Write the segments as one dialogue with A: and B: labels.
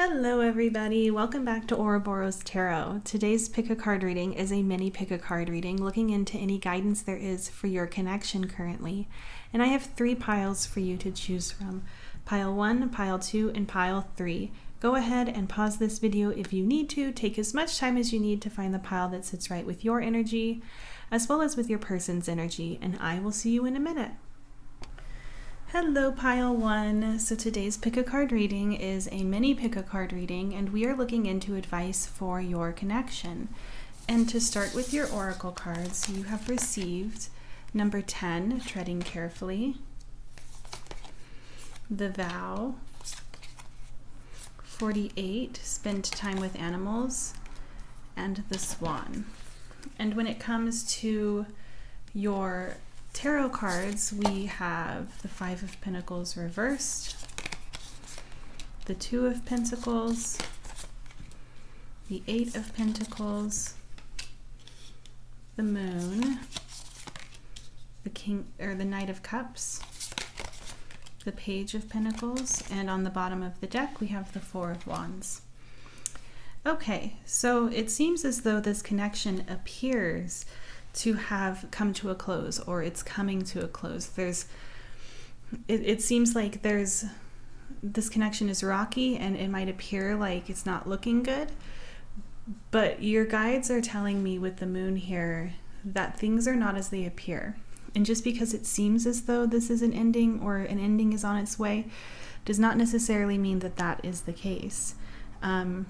A: Hello everybody, welcome back to Ouroboros Tarot. Today's pick a card reading is a mini pick a card reading looking into any guidance there is for your connection currently. And I have 3 piles for you to choose from. Pile 1, pile 2, and pile 3. Go ahead and pause this video if you need to. Take as much time as you need to find the pile that sits right with your energy, as well as with your person's energy, and I will see you in a minute. Hello pile 1. So today's pick a card reading is a mini pick a card reading, and we are looking into advice for your connection. And to start with your oracle cards, you have received number 10, treading carefully, the vow, 48, spend time with animals, and the swan. And when it comes to your tarot cards, we have the 5 of Pentacles reversed, the 2 of Pentacles, the 8 of Pentacles, the Moon, the King or the Knight of Cups, the Page of Pentacles, and on the bottom of the deck we have the 4 of Wands. Okay, so it seems as though this connection appears to have come to a close, or it's coming to a close. It seems like this connection is rocky, and it might appear like it's not looking good, but your guides are telling me with the moon here that things are not as they appear. And just because it seems as though this is an ending, or an ending is on its way, does not necessarily mean that that is the case. And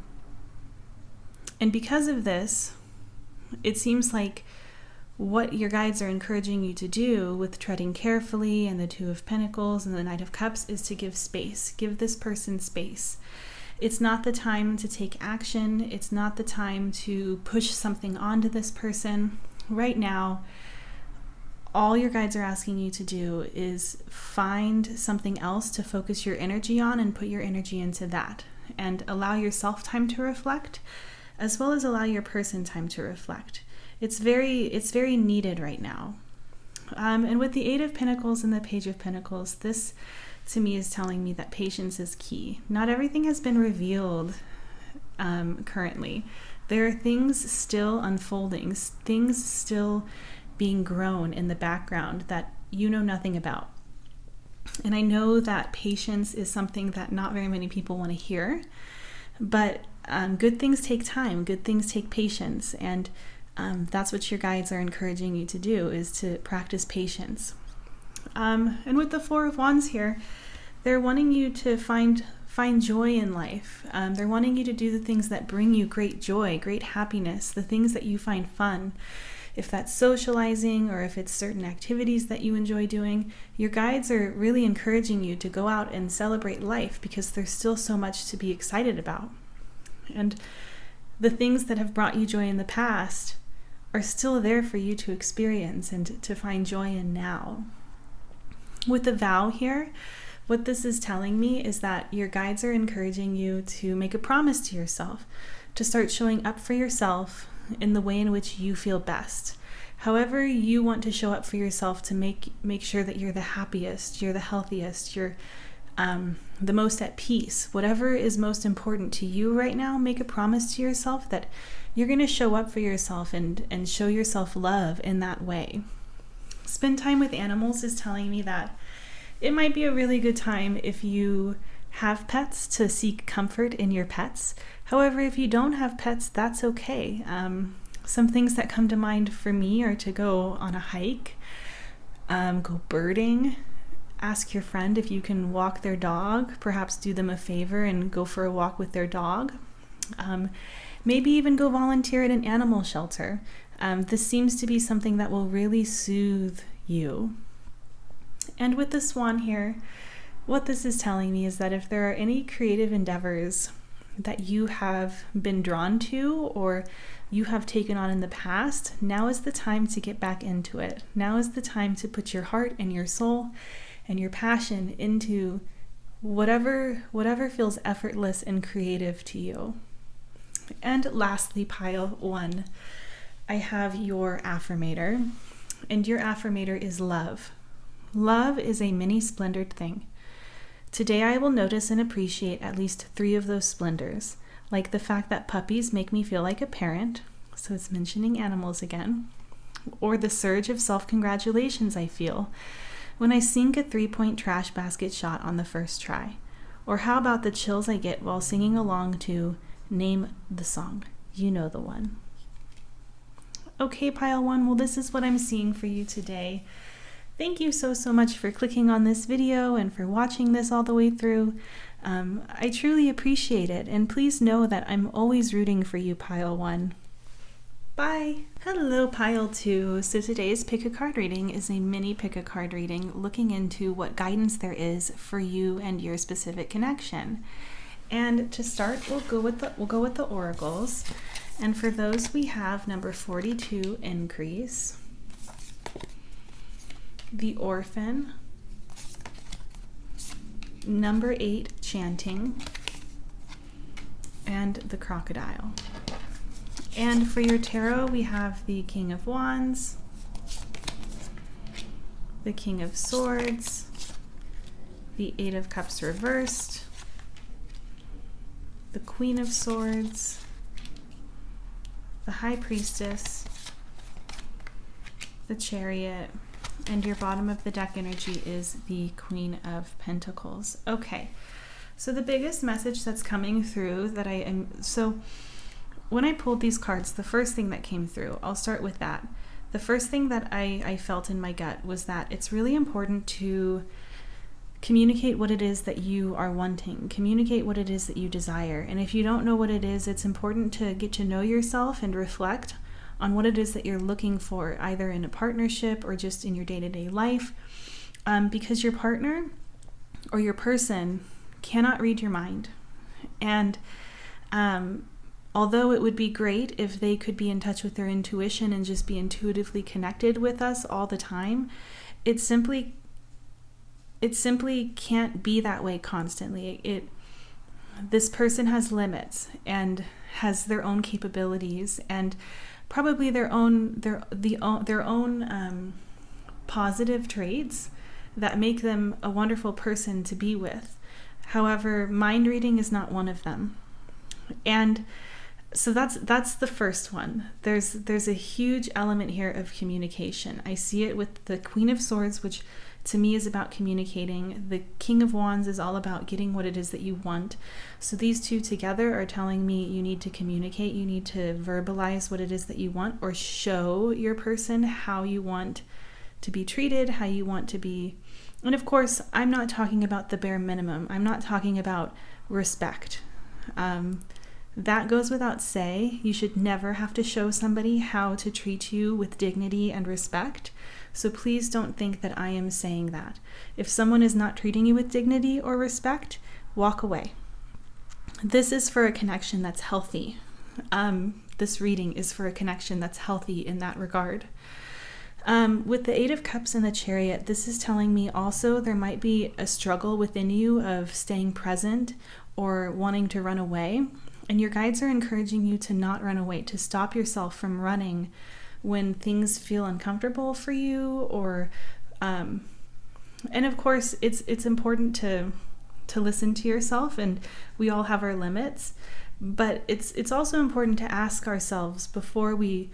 A: because of this, it seems like what your guides are encouraging you to do with treading carefully and the 2 of Pentacles and the Knight of Cups is to give space. Give this person space. It's not the time to take action. It's not the time to push something onto this person. Right now, all your guides are asking you to do is find something else to focus your energy on and put your energy into that. And allow yourself time to reflect, as well as allow your person time to reflect. It's very needed right now. And with the 8 of Pentacles and the Page of Pentacles, this to me is telling me that patience is key. Not everything has been revealed currently. There are things still unfolding, things still being grown in the background that you know nothing about. And I know that patience is something that not very many people want to hear, but good things take time, good things take patience, and that's what your guides are encouraging you to do, is to practice patience. And with the 4 of Wands here, they're wanting you to find joy in life. They're wanting you to do the things that bring you great joy, great happiness, the things that you find fun. If that's socializing, or if it's certain activities that you enjoy doing, your guides are really encouraging you to go out and celebrate life, because there's still so much to be excited about. And the things that have brought you joy in the past are still there for you to experience and to find joy in now. With the vow here, what this is telling me is that your guides are encouraging you to make a promise to yourself, to start showing up for yourself in the way in which you feel best. However you want to show up for yourself to make sure that you're the happiest, you're the healthiest, you're the most at peace. Whatever is most important to you right now, make a promise to yourself that you're going to show up for yourself and show yourself love in that way. Spend time with animals is telling me that it might be a really good time if you have pets to seek comfort in your pets. However, if you don't have pets, that's okay. Some things that come to mind for me are to go on a hike, go birding, ask your friend if you can walk their dog, perhaps do them a favor and go for a walk with their dog. Maybe even go volunteer at an animal shelter. This seems to be something that will really soothe you. And with the swan here, what this is telling me is that if there are any creative endeavors that you have been drawn to, or you have taken on in the past, now is the time to get back into it. Now is the time to put your heart and your soul and your passion into whatever feels effortless and creative to you. And lastly, pile 1, I have your affirmator, and your affirmator is love. Love is a many splendored thing. Today I will notice and appreciate at least 3 of those splendors, like the fact that puppies make me feel like a parent, so it's mentioning animals again, or the surge of self-congratulations I feel when I sink a 3-point trash basket shot on the first try. Or how about the chills I get while singing along to Name the Song? You know the one. Okay, Pile 1, well, this is what I'm seeing for you today. Thank you so much for clicking on this video and for watching this all the way through. I truly appreciate it, and please know that I'm always rooting for you, Pile 1. Bye! Hello, Pile 2. So today's Pick a Card reading is a mini Pick a Card reading looking into what guidance there is for you and your specific connection. And to start, we'll go with the oracles. And for those, we have number 42, Increase, the Orphan, number 8, Chanting, and the Crocodile. And for your tarot, we have the King of Wands, the King of Swords, the 8 of Cups reversed, the Queen of Swords, the High Priestess, the Chariot, and your bottom of the deck energy is the Queen of Pentacles. Okay, so the biggest message that's coming through that when I pulled these cards, the first thing that came through, I'll start with that. The first thing that I felt in my gut was that it's really important to communicate what it is that you are wanting, communicate what it is that you desire. And if you don't know what it is, it's important to get to know yourself and reflect on what it is that you're looking for, either in a partnership or just in your day-to-day life, because your partner or your person cannot read your mind. And although it would be great if they could be in touch with their intuition and just be intuitively connected with us all the time, it simply can't be that way constantly. This person has limits and has their own capabilities and probably their own positive traits that make them a wonderful person to be with. However, mind reading is not one of them. And so that's the first one. There's a huge element here of communication. I see it with the Queen of Swords, which to me is about communicating. The King of Wands is all about getting what it is that you want. So these two together are telling me you need to communicate, you need to verbalize what it is that you want, or show your person how you want to be treated, how you want to be. And of course, I'm not talking about the bare minimum. I'm not talking about respect. That goes without say. You should never have to show somebody how to treat you with dignity and respect. So please don't think that I am saying that. If someone is not treating you with dignity or respect, walk away. This is for a connection that's healthy. This reading is for a connection that's healthy in that regard. With the 8 of Cups and the Chariot, this is telling me also there might be a struggle within you of staying present or wanting to run away. And your guides are encouraging you to not run away, to stop yourself from running when things feel uncomfortable for you, or and of course it's important to listen to yourself, and we all have our limits, but it's also important to ask ourselves before we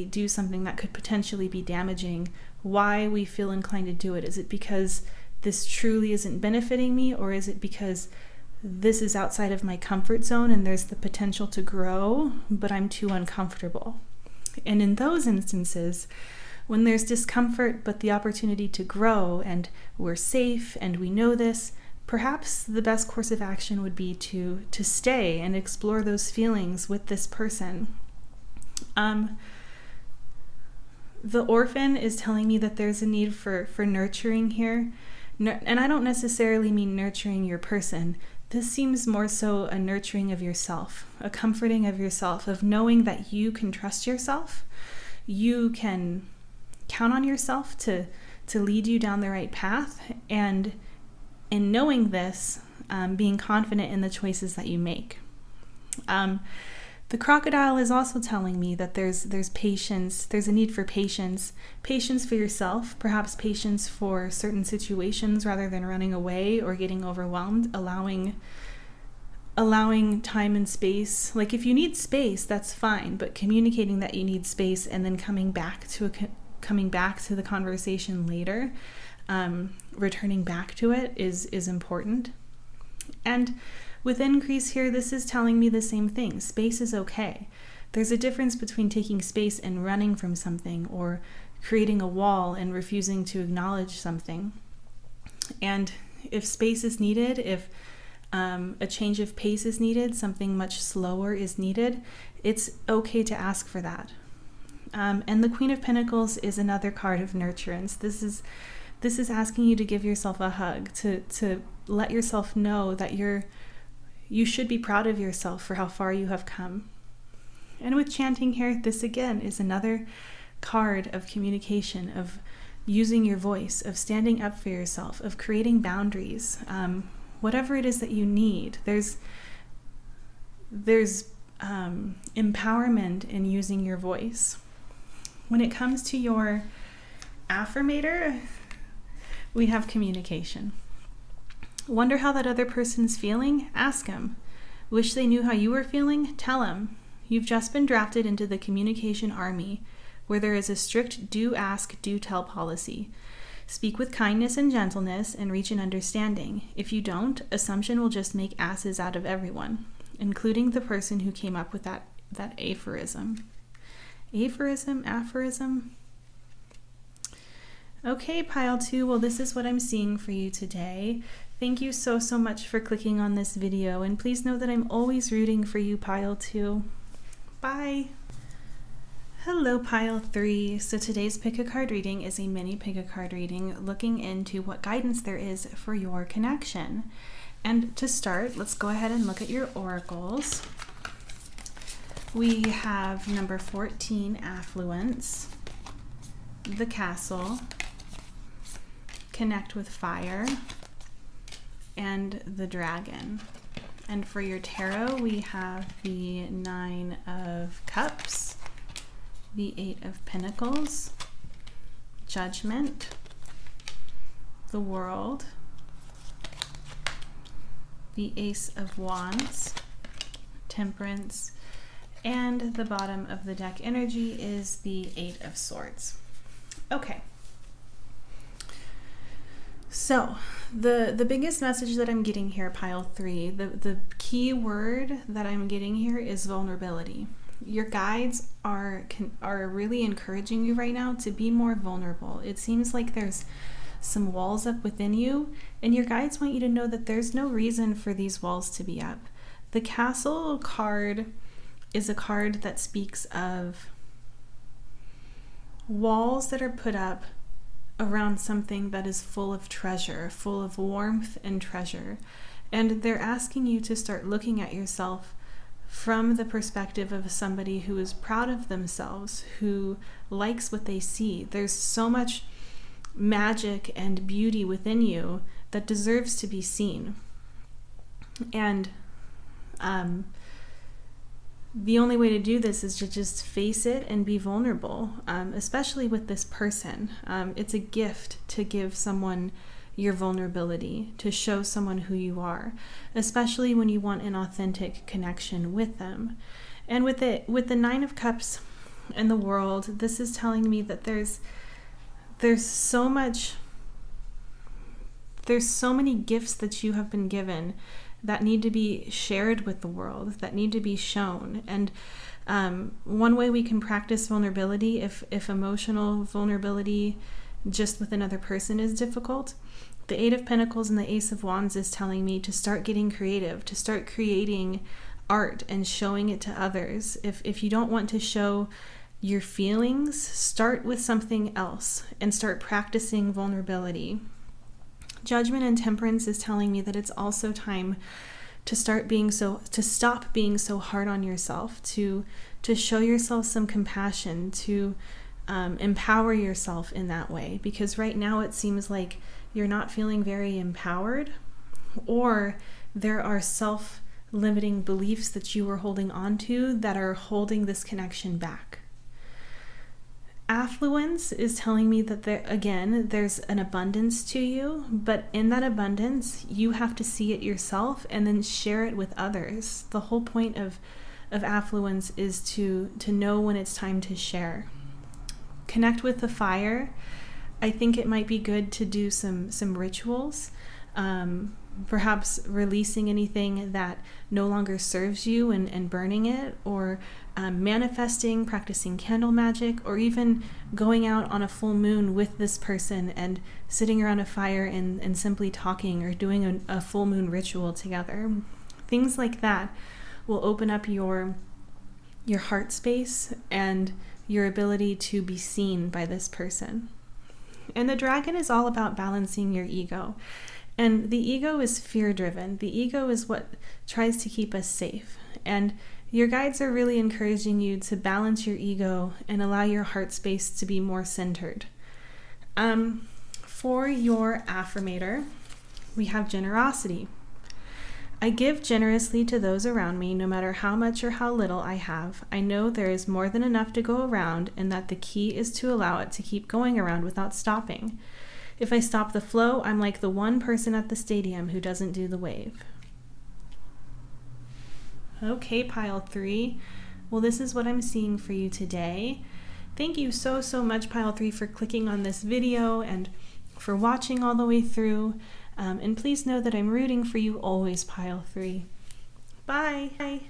A: do something that could potentially be damaging, why we feel inclined to do it. Is it because this truly isn't benefiting me, or is it because this is outside of my comfort zone and there's the potential to grow, but I'm too uncomfortable? And in those instances, when there's discomfort but the opportunity to grow and we're safe and we know this, perhaps the best course of action would be to stay and explore those feelings with this person. The Orphan is telling me that there's a need for nurturing here. And I don't necessarily mean nurturing your person. This seems more so a nurturing of yourself, a comforting of yourself, of knowing that you can trust yourself. You can count on yourself to lead you down the right path. And in knowing this, being confident in the choices that you make. The crocodile is also telling me that there's patience, there's a need for patience for yourself, perhaps patience for certain situations rather than running away or getting overwhelmed, allowing time and space. Like if you need space, that's fine, but communicating that you need space and then coming back to the conversation later, returning back to it is important. And with increase here, this is telling me the same thing. Space is okay. There's a difference between taking space and running from something, or creating a wall and refusing to acknowledge something. And if space is needed, if a change of pace is needed, something much slower is needed, it's okay to ask for that. And the Queen of Pentacles is another card of nurturance. This is asking you to give yourself a hug, to let yourself know that you should be proud of yourself for how far you have come. And with chanting here, this again is another card of communication, of using your voice, of standing up for yourself, of creating boundaries. Whatever it is that you need, there's empowerment in using your voice. When it comes to your affirmator, we have communication. Wonder how that other person's feeling? Ask them. Wish they knew how you were feeling? Tell them. You've just been drafted into the communication army, where there is a strict do ask, do tell policy. Speak with kindness and gentleness and reach an understanding. If you don't, assumption will just make asses out of everyone, including the person who came up with that aphorism. Aphorism? Okay, pile 2, well, this is what I'm seeing for you today. Thank you so much for clicking on this video, and please know that I'm always rooting for you, pile 2. Bye! Hello, pile 3. So today's pick a card reading is a mini pick a card reading looking into what guidance there is for your connection. And to start, let's go ahead and look at your oracles. We have number 14, affluence, the castle, connect with fire, and the dragon. And for your tarot, we have the 9 of Cups, the 8 of Pentacles, Judgment, the World, the Ace of Wands, Temperance, and the bottom of the deck energy is the 8 of Swords. Okay. So the biggest message that I'm getting here, pile 3, the key word that I'm getting here is vulnerability. Your guides are really encouraging you right now to be more vulnerable. It seems like there's some walls up within you, and your guides want you to know that there's no reason for these walls to be up. The Castle card is a card that speaks of walls that are put up around something that is full of treasure, full of warmth and treasure. And they're asking you to start looking at yourself from the perspective of somebody who is proud of themselves, who likes what they see. There's so much magic and beauty within you that deserves to be seen. And the only way to do this is to just face it and be vulnerable, especially with this person. It's a gift to give someone your vulnerability, to show someone who you are, especially when you want an authentic connection with them. And with the 9 of Cups and the World, this is telling me that there's so many gifts that you have been given that need to be shared with the world, that need to be shown. And one way we can practice vulnerability, if emotional vulnerability just with another person is difficult, the 8 of Pentacles and the Ace of Wands is telling me to start getting creative, to start creating art and showing it to others. If you don't want to show your feelings, start with something else and start practicing vulnerability. Judgment and Temperance is telling me that it's also time to stop being so hard on yourself, to show yourself some compassion, to empower yourself in that way, because right now it seems like you're not feeling very empowered, or there are limiting beliefs that you were holding on to that are holding this connection back. Affluence is telling me that there's an abundance to you, but in that abundance, you have to see it yourself and then share it with others. The whole point of affluence is to know when it's time to share. Connect with the fire. I think it might be good to do some rituals, perhaps releasing anything that no longer serves you and burning it, or manifesting, practicing candle magic, or even going out on a full moon with this person and sitting around a fire and simply talking, or doing a full moon ritual together. Things like that will open up your heart space and your ability to be seen by this person. And the dragon is all about balancing your ego. And the ego is fear-driven. The ego is what tries to keep us safe. And your guides are really encouraging you to balance your ego and allow your heart space to be more centered. For your affirmator, we have generosity. I give generously to those around me, no matter how much or how little I have. I know there is more than enough to go around, and that the key is to allow it to keep going around without stopping. If I stop the flow, I'm like the one person at the stadium who doesn't do the wave. Okay, pile 3. Well, this is what I'm seeing for you today. Thank you so much, pile 3, for clicking on this video and for watching all the way through. And please know that I'm rooting for you always, pile 3. Bye.